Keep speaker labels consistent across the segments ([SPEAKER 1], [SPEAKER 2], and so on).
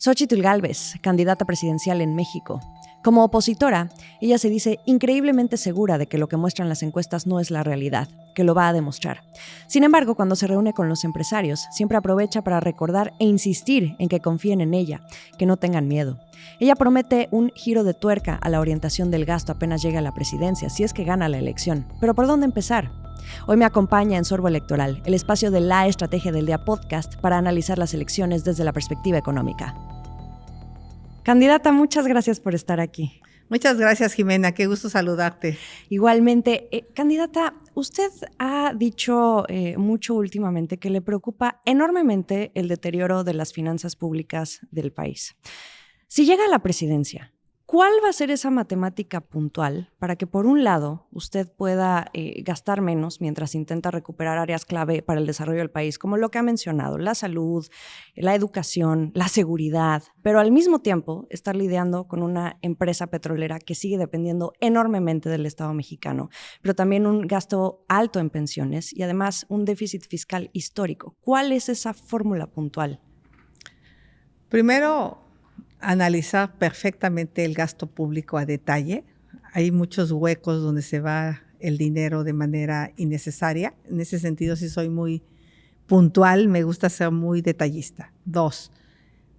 [SPEAKER 1] Xóchitl Gálvez, candidata presidencial en México. Como opositora, ella se dice increíblemente segura de que lo que muestran las encuestas no es la realidad, que lo va a demostrar. Sin embargo, cuando se reúne con los empresarios, siempre aprovecha para recordar e insistir en que confíen en ella, que no tengan miedo. Ella promete un giro de tuerca a la orientación del gasto apenas llegue a la presidencia, si es que gana la elección. ¿Pero por dónde empezar? Hoy me acompaña en Sorbo Electoral, el espacio de La Estrategia del Día podcast para analizar las elecciones desde la perspectiva económica. Candidata, muchas gracias por estar aquí.
[SPEAKER 2] Muchas gracias, Jimena. Qué gusto saludarte.
[SPEAKER 1] Igualmente. Candidata, usted ha dicho mucho últimamente que le preocupa enormemente el deterioro de las finanzas públicas del país. Si llega a la presidencia, ¿cuál va a ser esa matemática puntual para que, por un lado, usted pueda gastar menos mientras intenta recuperar áreas clave para el desarrollo del país, como lo que ha mencionado, la salud, la educación, la seguridad, pero al mismo tiempo estar lidiando con una empresa petrolera que sigue dependiendo enormemente del Estado mexicano, pero también un gasto alto en pensiones y además un déficit fiscal histórico? ¿Cuál es esa fórmula puntual?
[SPEAKER 2] Primero, analizar perfectamente el gasto público a detalle. Hay muchos huecos donde se va el dinero de manera innecesaria. En ese sentido, sí soy muy puntual, me gusta ser muy detallista. 2,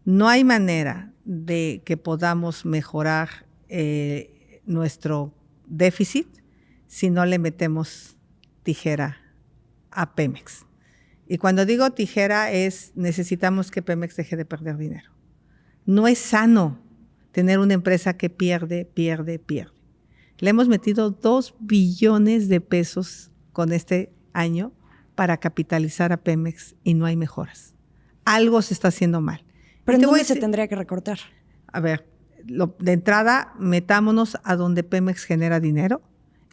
[SPEAKER 2] no hay manera de que podamos mejorar nuestro déficit si no le metemos tijera a Pemex. Y cuando digo tijera necesitamos que Pemex deje de perder dinero. No es sano tener una empresa que pierde. Le hemos metido 2 billones de pesos con este año para capitalizar a Pemex y no hay mejoras. Algo se está haciendo mal.
[SPEAKER 1] ¿Pero en dónde se tendría que recortar?
[SPEAKER 2] A ver, de entrada, metámonos a donde Pemex genera dinero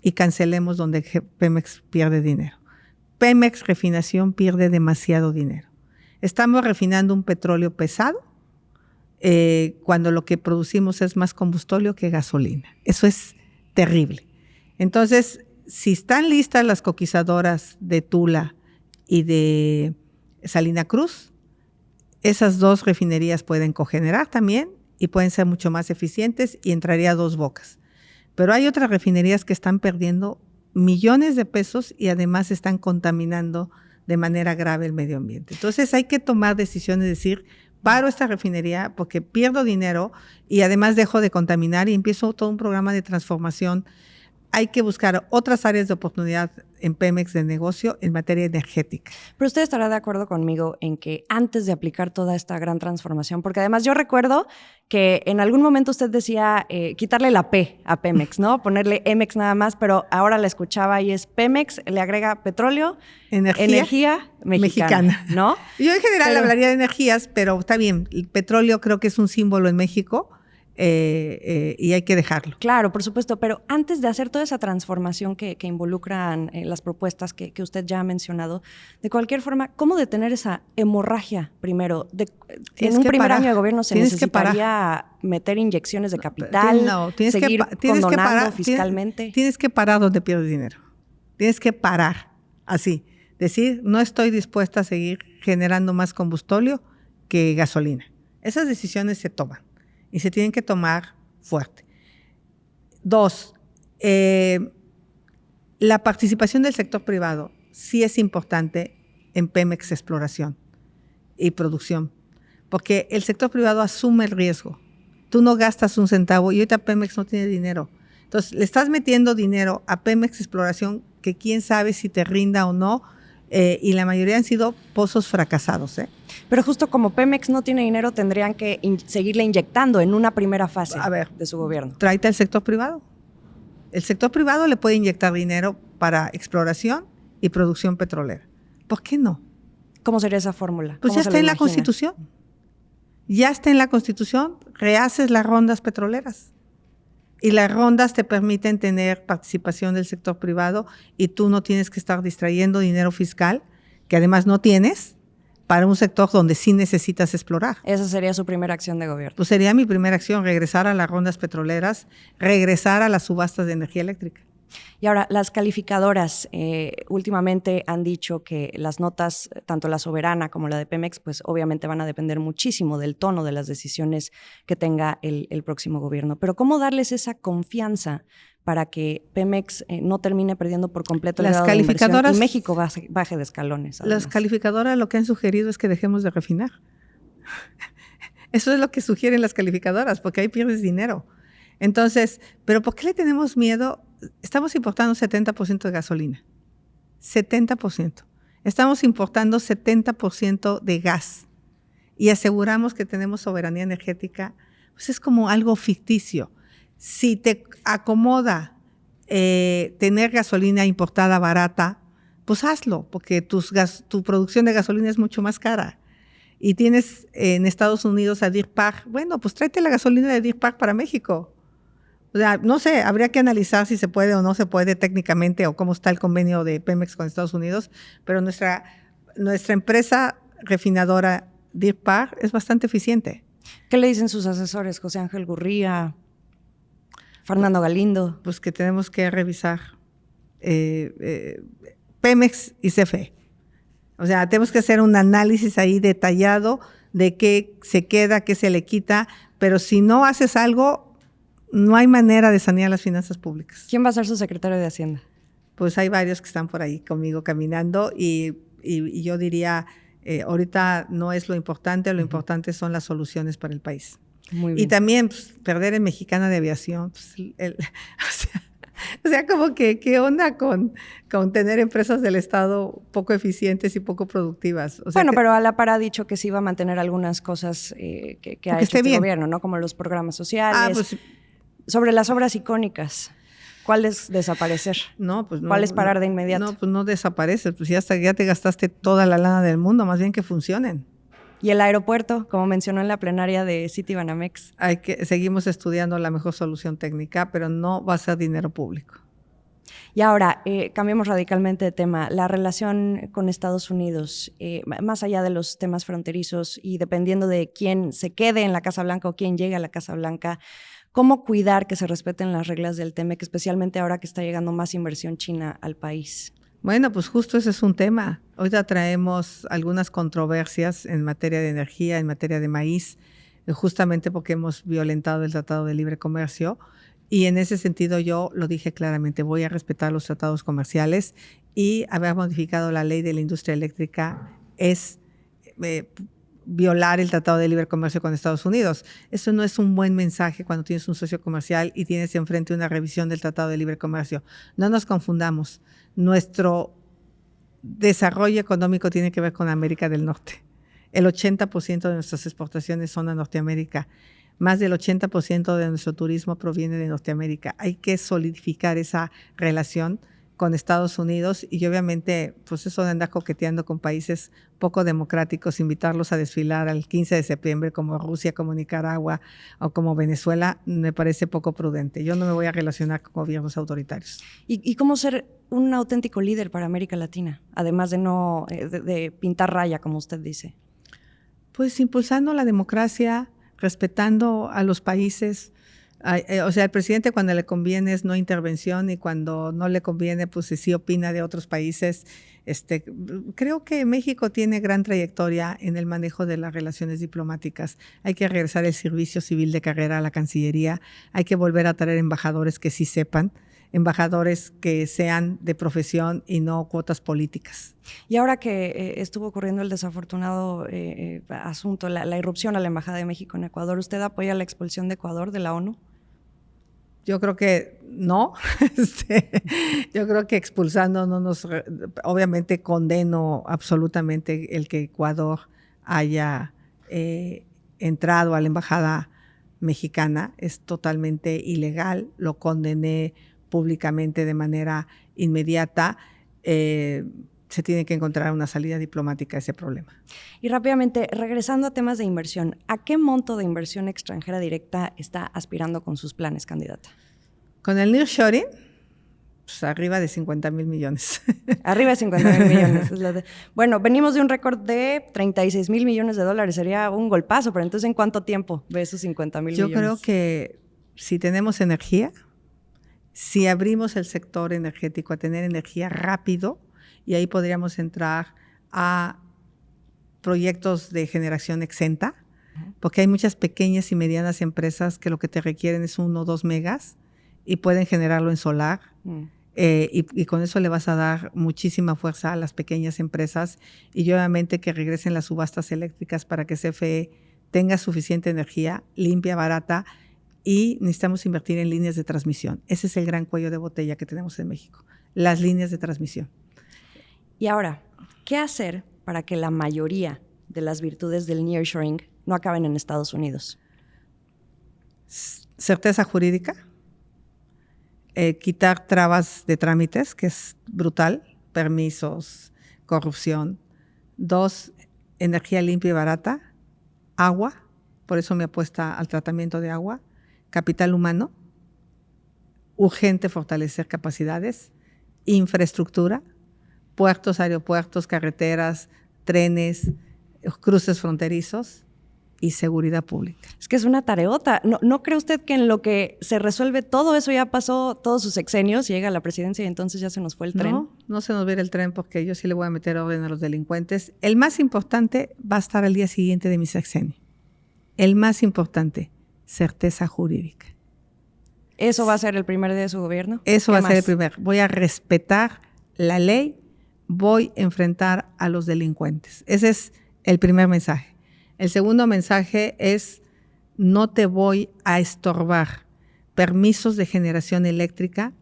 [SPEAKER 2] y cancelemos donde Pemex pierde dinero. Pemex Refinación pierde demasiado dinero. Estamos refinando un petróleo pesado cuando lo que producimos es más combustible que gasolina. Eso es terrible. Entonces, si están listas las coquizadoras de Tula y de Salina Cruz, esas 2 refinerías pueden cogenerar también y pueden ser mucho más eficientes y entraría a 2 bocas. Pero hay otras refinerías que están perdiendo millones de pesos y además están contaminando de manera grave el medio ambiente. Entonces hay que tomar decisiones, decir, paro esta refinería porque pierdo dinero y además dejo de contaminar y empiezo todo un programa de transformación. Hay que buscar otras áreas de oportunidad en Pemex de negocio en materia energética.
[SPEAKER 1] Pero usted estará de acuerdo conmigo en que antes de aplicar toda esta gran transformación, porque además yo recuerdo que en algún momento usted decía quitarle la P a Pemex, ¿no? Ponerle Emex nada más, pero ahora la escuchaba y es Pemex, le agrega petróleo, energía mexicana, ¿no?
[SPEAKER 2] Yo en general hablaría de energías, pero está bien, el petróleo creo que es un símbolo en México. Y hay que dejarlo.
[SPEAKER 1] Claro, por supuesto, pero antes de hacer toda esa transformación que involucran las propuestas que usted ya ha mencionado, de cualquier forma, ¿cómo detener esa hemorragia primero? En un primer año de gobierno se necesitaría meter inyecciones de capital, seguir condonando fiscalmente.
[SPEAKER 2] Tienes que parar donde pierdes dinero. Tienes que parar, así. Decir, no estoy dispuesta a seguir generando más combustible que gasolina. Esas decisiones se toman. Y se tienen que tomar fuerte. 2, la participación del sector privado sí es importante en Pemex Exploración y Producción, porque el sector privado asume el riesgo. Tú no gastas un centavo y ahorita Pemex no tiene dinero. Entonces, le estás metiendo dinero a Pemex Exploración que quién sabe si te rinda o no, y la mayoría han sido pozos fracasados.
[SPEAKER 1] Pero justo como Pemex no tiene dinero, tendrían que seguirle inyectando en una primera fase de su gobierno.
[SPEAKER 2] Tráete al sector privado. El sector privado le puede inyectar dinero para exploración y producción petrolera. ¿Por qué no?
[SPEAKER 1] ¿Cómo sería esa fórmula?
[SPEAKER 2] Pues ya está en la Constitución. Ya está en la Constitución. Rehaces las rondas petroleras. Y las rondas te permiten tener participación del sector privado y tú no tienes que estar distrayendo dinero fiscal, que además no tienes, para un sector donde sí necesitas explorar.
[SPEAKER 1] Esa sería su primera acción de gobierno.
[SPEAKER 2] Pues sería mi primera acción, regresar a las rondas petroleras, regresar a las subastas de energía eléctrica.
[SPEAKER 1] Y ahora, las calificadoras últimamente han dicho que las notas, tanto la soberana como la de Pemex, pues obviamente van a depender muchísimo del tono de las decisiones que tenga el próximo gobierno. Pero ¿cómo darles esa confianza para que Pemex no termine perdiendo por completo el grado de inversión y México baje de escalones? Además.
[SPEAKER 2] Las calificadoras lo que han sugerido es que dejemos de refinar. Eso es lo que sugieren las calificadoras, porque ahí pierdes dinero. Entonces, ¿pero por qué le tenemos miedo? Estamos importando 70% de gasolina. 70%. Estamos importando 70% de gas. Y aseguramos que tenemos soberanía energética. Pues es como algo ficticio. Si te acomoda tener gasolina importada barata, pues hazlo, porque tu producción de gasolina es mucho más cara. Y tienes en Estados Unidos a Deer Park, bueno, pues tráete la gasolina de Deer Park para México. O sea, no sé, habría que analizar si se puede o no se puede técnicamente o cómo está el convenio de Pemex con Estados Unidos, pero nuestra empresa refinadora Deer Park es bastante eficiente.
[SPEAKER 1] ¿Qué le dicen sus asesores, José Ángel Gurría, Fernando Galindo?
[SPEAKER 2] Pues que tenemos que revisar Pemex y CFE. O sea, tenemos que hacer un análisis ahí detallado de qué se queda, qué se le quita, pero si no haces algo, no hay manera de sanear las finanzas públicas.
[SPEAKER 1] ¿Quién va a ser su secretario de Hacienda?
[SPEAKER 2] Pues hay varios que están por ahí conmigo caminando y yo diría, ahorita no es lo importante son las soluciones para el país.
[SPEAKER 1] Muy bien.
[SPEAKER 2] Y también pues, perder en Mexicana de Aviación, pues, o sea, como que, ¿qué onda con tener empresas del Estado poco eficientes y poco productivas? O sea,
[SPEAKER 1] bueno, pero a la par ha dicho que sí va a mantener algunas cosas que ha hecho este gobierno, ¿no? Como los programas sociales.
[SPEAKER 2] Pues,
[SPEAKER 1] sobre las obras icónicas, ¿cuál es desaparecer?
[SPEAKER 2] No, pues no.
[SPEAKER 1] ¿Cuál es parar de inmediato?
[SPEAKER 2] No, pues no desapareces, pues ya te gastaste toda la lana del mundo, más bien que funcionen.
[SPEAKER 1] Y el aeropuerto, como mencionó en la plenaria de Citibanamex.
[SPEAKER 2] Seguimos estudiando la mejor solución técnica, pero no va a ser dinero público.
[SPEAKER 1] Y ahora, cambiemos radicalmente de tema. La relación con Estados Unidos, más allá de los temas fronterizos y dependiendo de quién se quede en la Casa Blanca o quién llegue a la Casa Blanca, ¿cómo cuidar que se respeten las reglas del TEMEC, especialmente ahora que está llegando más inversión china al país?
[SPEAKER 2] Bueno, pues justo ese es un tema. Ahorita traemos algunas controversias en materia de energía, en materia de maíz, justamente porque hemos violentado el Tratado de Libre Comercio. Y en ese sentido yo lo dije claramente, voy a respetar los tratados comerciales y haber modificado la ley de la industria eléctrica es violar el Tratado de Libre Comercio con Estados Unidos. Eso no es un buen mensaje cuando tienes un socio comercial y tienes enfrente una revisión del Tratado de Libre Comercio. No nos confundamos. Nuestro desarrollo económico tiene que ver con América del Norte. El 80% de nuestras exportaciones son a Norteamérica. Más del 80% de nuestro turismo proviene de Norteamérica. Hay que solidificar esa relación con Estados Unidos y obviamente pues eso de andar coqueteando con países poco democráticos, invitarlos a desfilar al 15 de septiembre como Rusia, como Nicaragua o como Venezuela, me parece poco prudente. Yo no me voy a relacionar con gobiernos autoritarios.
[SPEAKER 1] ¿Y cómo ser un auténtico líder para América Latina, además de no de pintar raya, como usted dice?
[SPEAKER 2] Pues impulsando la democracia, respetando a los países. O sea, el presidente cuando le conviene es no intervención y cuando no le conviene, pues sí opina de otros países. Creo que México tiene gran trayectoria en el manejo de las relaciones diplomáticas. Hay que regresar el servicio civil de carrera a la Cancillería. Hay que volver a traer embajadores que sí sepan, embajadores que sean de profesión y no cuotas políticas.
[SPEAKER 1] Y ahora que estuvo ocurriendo el desafortunado asunto, la irrupción a la Embajada de México en Ecuador, ¿usted apoya la expulsión de Ecuador de la ONU?
[SPEAKER 2] Yo creo que no. Yo creo que expulsando no nos... Obviamente condeno absolutamente el que Ecuador haya entrado a la Embajada mexicana. Es totalmente ilegal. Lo condené públicamente de manera inmediata. Se tiene que encontrar una salida diplomática a ese problema.
[SPEAKER 1] Y rápidamente, regresando a temas de inversión, ¿a qué monto de inversión extranjera directa está aspirando con sus planes, candidata?
[SPEAKER 2] Con el nearshoring, pues arriba de 50,000 millones.
[SPEAKER 1] Arriba de 50,000 millones. Bueno, venimos de un récord de 36,000 millones de dólares. Sería un golpazo, pero entonces, ¿en cuánto tiempo ve esos 50,000 millones?
[SPEAKER 2] Yo creo que si tenemos energía, Si abrimos el sector energético a tener energía rápido, y ahí podríamos entrar a proyectos de generación exenta, porque hay muchas pequeñas y medianas empresas que lo que te requieren es 1 o 2 megas y pueden generarlo en solar. Y con eso le vas a dar muchísima fuerza a las pequeñas empresas y obviamente que regresen las subastas eléctricas para que CFE tenga suficiente energía limpia, barata, y necesitamos invertir en líneas de transmisión. Ese es el gran cuello de botella que tenemos en México, las líneas de transmisión.
[SPEAKER 1] Y ahora, ¿qué hacer para que la mayoría de las virtudes del nearshoring no acaben en Estados Unidos?
[SPEAKER 2] Certeza jurídica, quitar trabas de trámites, que es brutal, permisos, corrupción. 2, energía limpia y barata, agua, por eso mi apuesta al tratamiento de agua, capital humano, urgente fortalecer capacidades, infraestructura, puertos, aeropuertos, carreteras, trenes, cruces fronterizos y seguridad pública.
[SPEAKER 1] Es que es una tareota. ¿No cree usted que en lo que se resuelve todo eso ya pasó todos sus sexenios, llega a la presidencia y entonces ya se nos fue el tren?
[SPEAKER 2] No se nos va a ir el tren porque yo sí le voy a meter orden a los delincuentes. El más importante va a estar al día siguiente de mi sexenio. El más importante, certeza jurídica.
[SPEAKER 1] ¿Eso va a ser el primer día de su gobierno?
[SPEAKER 2] Eso va a ser el primer. Voy a respetar la ley, voy a enfrentar a los delincuentes. Ese es el primer mensaje. El segundo mensaje es: no te voy a estorbar permisos de generación eléctrica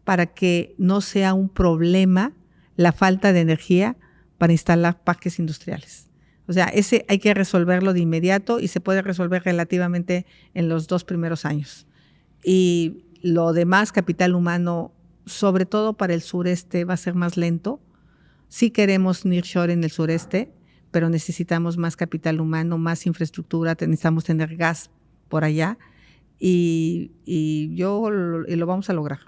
[SPEAKER 2] para que no sea un problema la falta de energía para instalar parques industriales. O sea, ese hay que resolverlo de inmediato y se puede resolver relativamente en los 2 primeros años. Y lo demás, capital humano, sobre todo para el sureste, va a ser más lento. Sí queremos nearshore en el sureste, pero necesitamos más capital humano, más infraestructura, necesitamos tener gas por allá y lo vamos a lograr.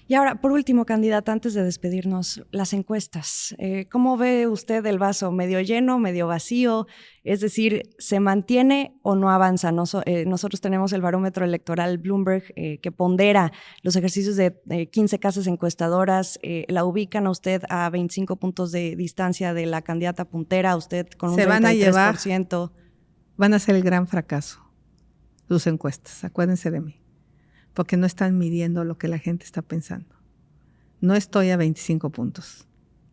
[SPEAKER 1] Y ahora, por último, candidata, antes de despedirnos, las encuestas. ¿Cómo ve usted el vaso? ¿Medio lleno, medio vacío? Es decir, ¿se mantiene o no avanza? Nosotros tenemos el barómetro electoral Bloomberg que pondera los ejercicios de 15 casas encuestadoras. La ubican a usted a 25 puntos de distancia de la candidata puntera, usted con un 33%.
[SPEAKER 2] Van a ser el gran fracaso sus encuestas, acuérdense de mí. Porque no están midiendo lo que la gente está pensando. No estoy a 25 puntos.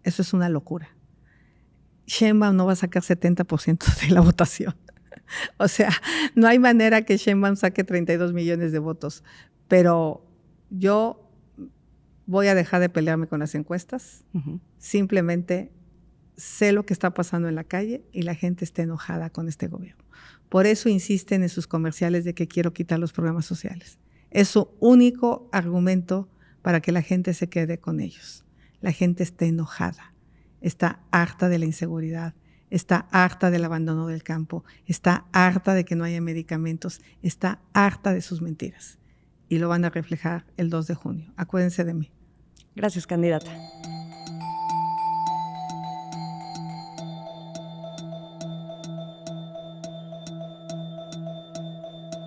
[SPEAKER 2] Eso es una locura. Sheinbaum no va a sacar 70% de la votación. O sea, no hay manera que Sheinbaum saque 32 millones de votos. Pero yo voy a dejar de pelearme con las encuestas. Simplemente sé lo que está pasando en la calle y la gente está enojada con este gobierno. Por eso insisten en sus comerciales de que quiero quitar los programas sociales. Es su único argumento para que la gente se quede con ellos. La gente está enojada, está harta de la inseguridad, está harta del abandono del campo, está harta de que no haya medicamentos, está harta de sus mentiras. Y lo van a reflejar el 2 de junio. Acuérdense de mí.
[SPEAKER 1] Gracias, candidata.